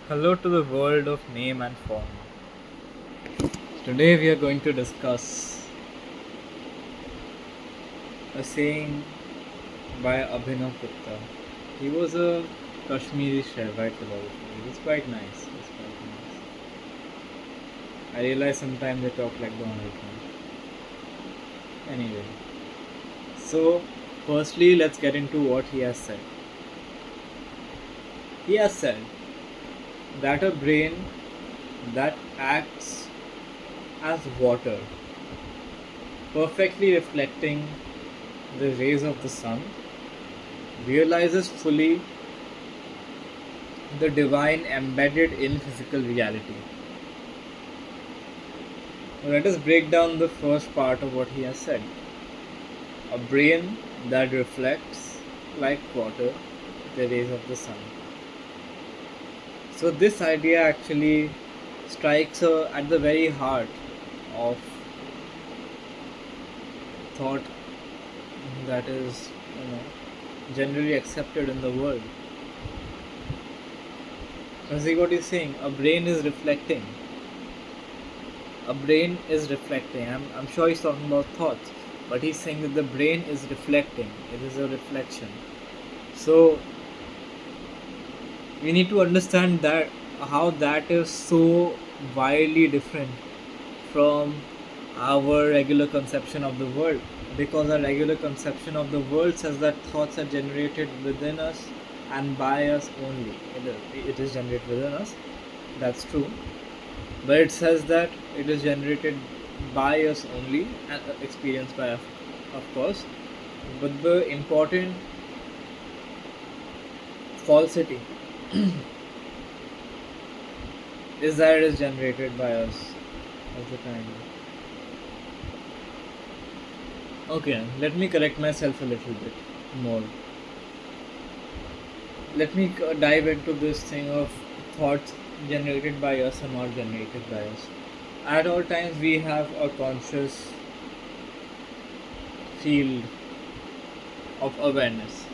Hello to the world of name and form. Today we are going to discuss a saying by Abhinavagupta. He was a Kashmiri Shaivite philosopher. He was quite nice. I realize sometimes they talk like Donald Trump. Anyway, so firstly, let's get into what he has said. He has said that a brain that acts as water, perfectly reflecting the rays of the sun, realizes fully the divine embedded in physical reality. Now let us break down the first part of what he has said. A brain that reflects like water the rays of the sun. So this idea actually strikes at the very heart of thought that is generally accepted in the world. So see what he's saying. A brain is reflecting. A brain is reflecting. I'm sure he's talking about thoughts, but he's saying that the brain is reflecting. It is a reflection. So we need to understand that how that is so wildly different from our regular conception of the world, because our regular conception of the world says that thoughts are generated within us and by us only. It is generated within us, that's true, but it says that it is generated by us only and experienced by us, of course. But the important falsity is that it is generated by us all the time. Okay, let me correct myself a little bit more. Let me dive into this thing of thoughts generated by us or not generated by us. At all times, we have a conscious field of awareness.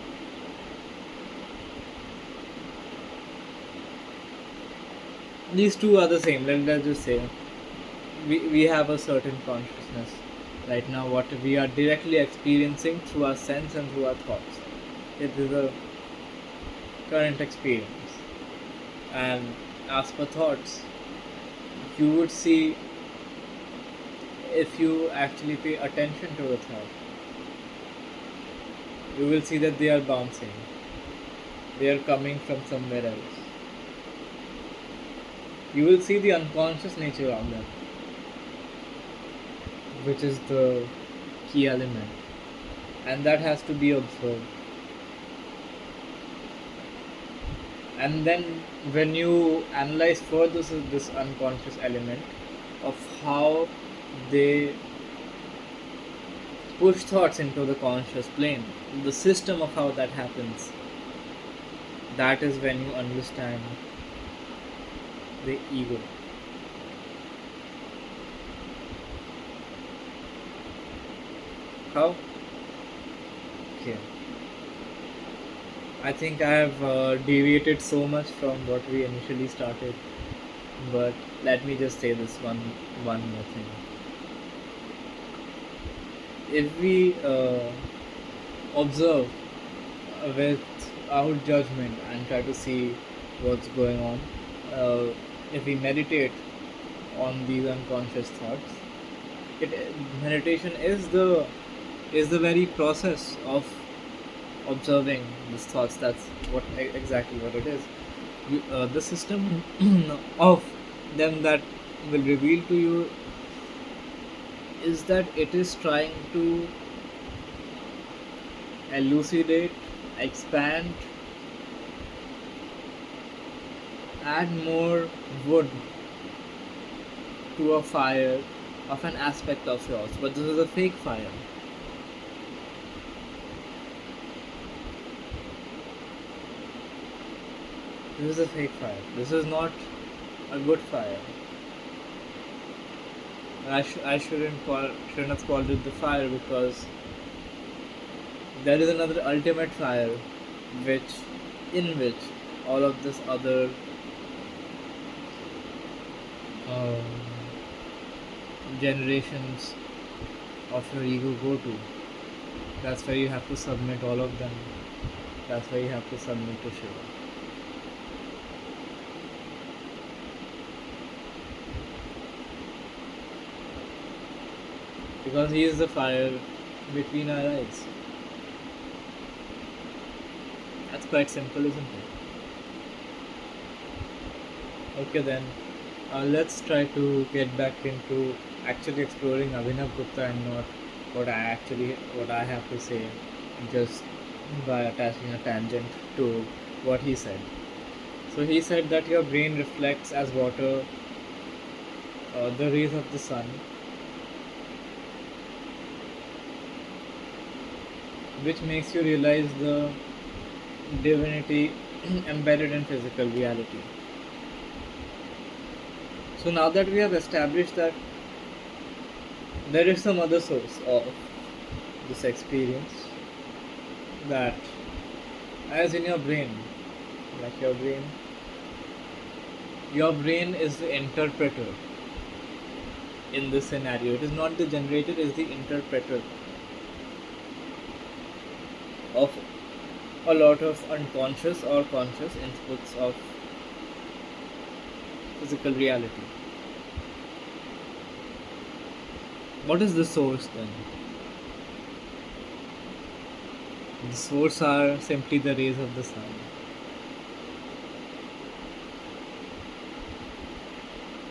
These two are the same. Let's just say we have a certain consciousness right now, what we are directly experiencing through our sense and through our thoughts. It is a current experience. And as per thoughts, you would see, if you actually pay attention to a thought, you will see that they are bouncing. They are coming from somewhere else. You will see the unconscious nature of them, which is the key element, and that has to be observed. And then when you analyze further this unconscious element of how they push thoughts into the conscious plane, the system of how that happens, that is when you understand the ego. How? Okay. I think I have deviated so much from what we initially started, but let me just say this one more thing. If we observe without judgment and try to see what's going on, if we meditate on these unconscious thoughts, meditation is the very process of observing these thoughts. That's exactly what it is. The system of them that will reveal to you is that it is trying to elucidate, expand, add more wood to a fire of an aspect of yours, but this is a fake fire. This is a fake fire. This is not a good fire. I shouldn't have called it the fire, because there is another ultimate fire, in which all of this other um, generations of your ego go to. That's why you have to submit all of them. That's why you have to submit to Shiva. Because he is the fire between our eyes. That's quite simple, isn't it? Okay then, let's try to get back into actually exploring Abhinav Gupta and not what I have to say, just by attaching a tangent to what he said. So he said that your brain reflects as water the rays of the sun, which makes you realize the divinity embedded in physical reality. So now that we have established that there is some other source of this experience, that as in like your brain is the interpreter in this scenario. It is not the generator, it is the interpreter of a lot of unconscious or conscious inputs of physical reality. What is the source then? The source are simply the rays of the sun.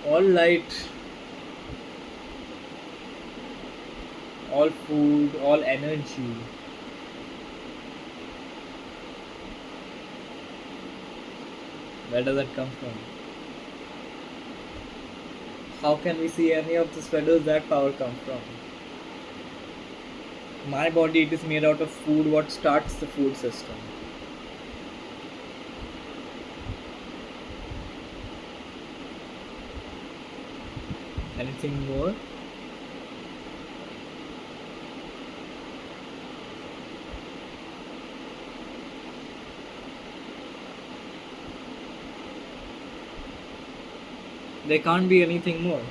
All light, all food, all energy where does that come from? How can we see any of this? Where does that power come from? My body, it is made out of food. What starts the food system? Anything more? There can't be anything more.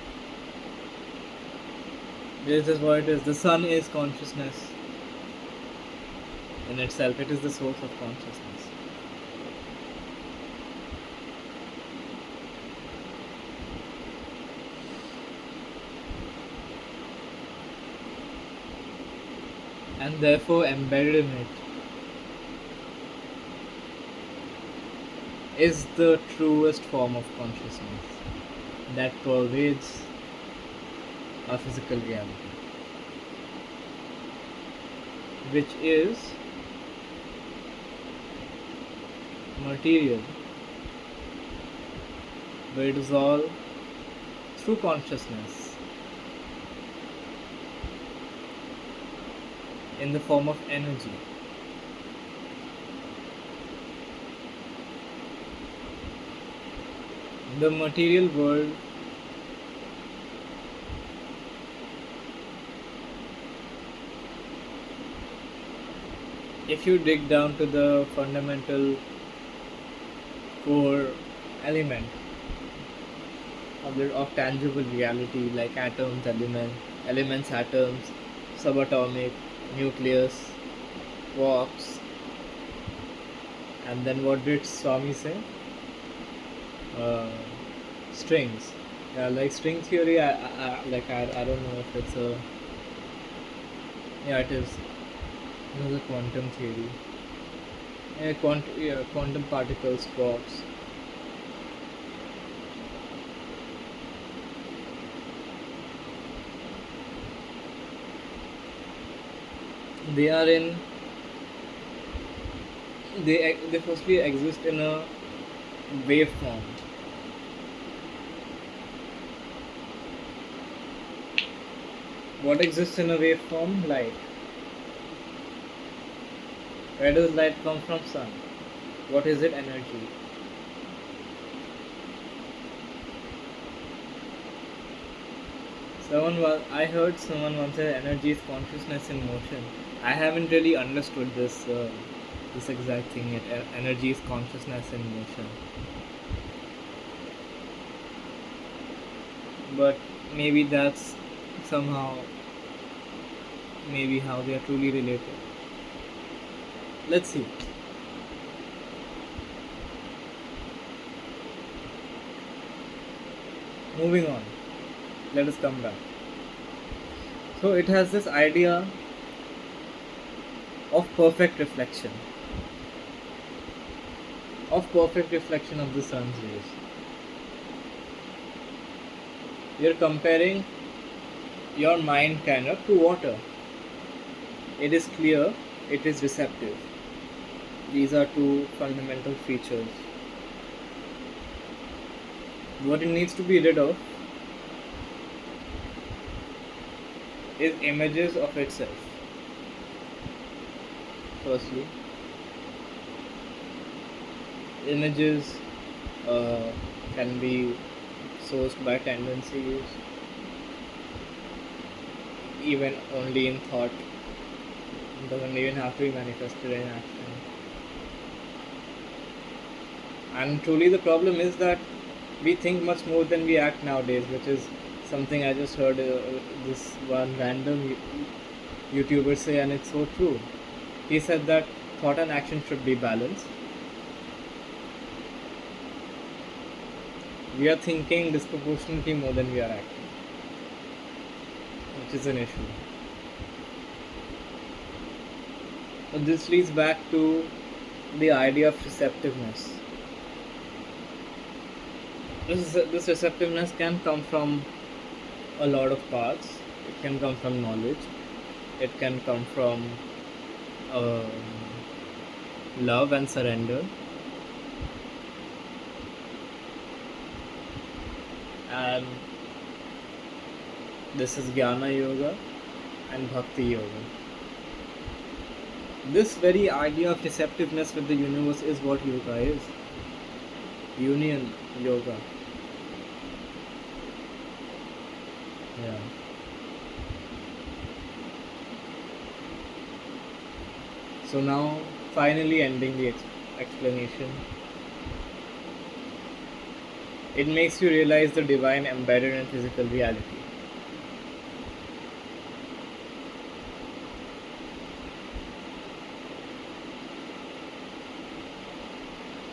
This is what it is. The sun is consciousness in itself. It is the source of consciousness. And therefore embedded in it is the truest form of consciousness that pervades our physical reality, which is material, but it is all through consciousness in the form of energy. The material world if you dig down to the fundamental core element of tangible reality, like elements, atoms, subatomic, nucleus, quarks, and then what did Swami say? Strings. Yeah, like string theory. I don't know if it's a, yeah, it is. It is a quantum theory. Quantum particles, quarks. They are in. They firstly exist in a wave form. What exists in a wave form? Light. Where does light come from? Sun. What is it? Energy. I heard someone once said energy is consciousness in motion. I haven't really understood this exact thing yet. Energy is consciousness in motion. but maybe that's somehow maybe how they are truly related. Let's see. Moving on, let us come back. So it has this idea of perfect reflection of the sun's rays. You're comparing your mind kind of to water. It is clear, it is receptive. These are two fundamental features. What it needs to be rid of is images of itself. Firstly, images can be sourced by tendencies, even only in thought. It doesn't even have to be manifested in action. And truly, the problem is that we think much more than we act nowadays, which is something I just heard this one random YouTuber say, and it's so true. He said that thought and action should be balanced. We are thinking disproportionately more than we are acting, which is an issue. But this leads back to the idea of receptiveness. This receptiveness can come from a lot of paths. It can come from knowledge. It can come from uh, love and surrender. And this is Jnana Yoga and Bhakti Yoga. This very idea of receptiveness with the universe is what yoga is. Union yoga. Yeah. So now, finally ending the explanation. It makes you realize the divine embedded in physical reality.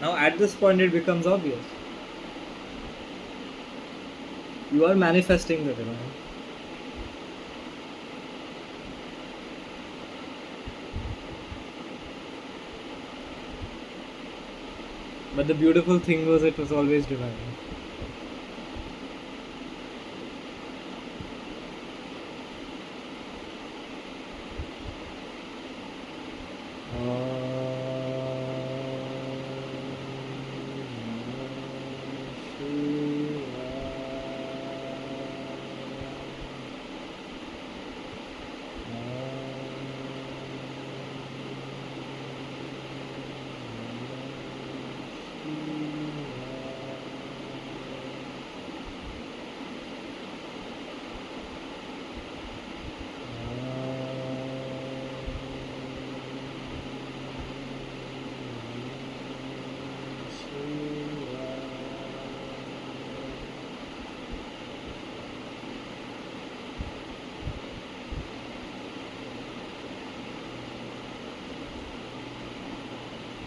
Now, at this point, it becomes obvious. You are manifesting the divine. But the beautiful thing was, it was always divine.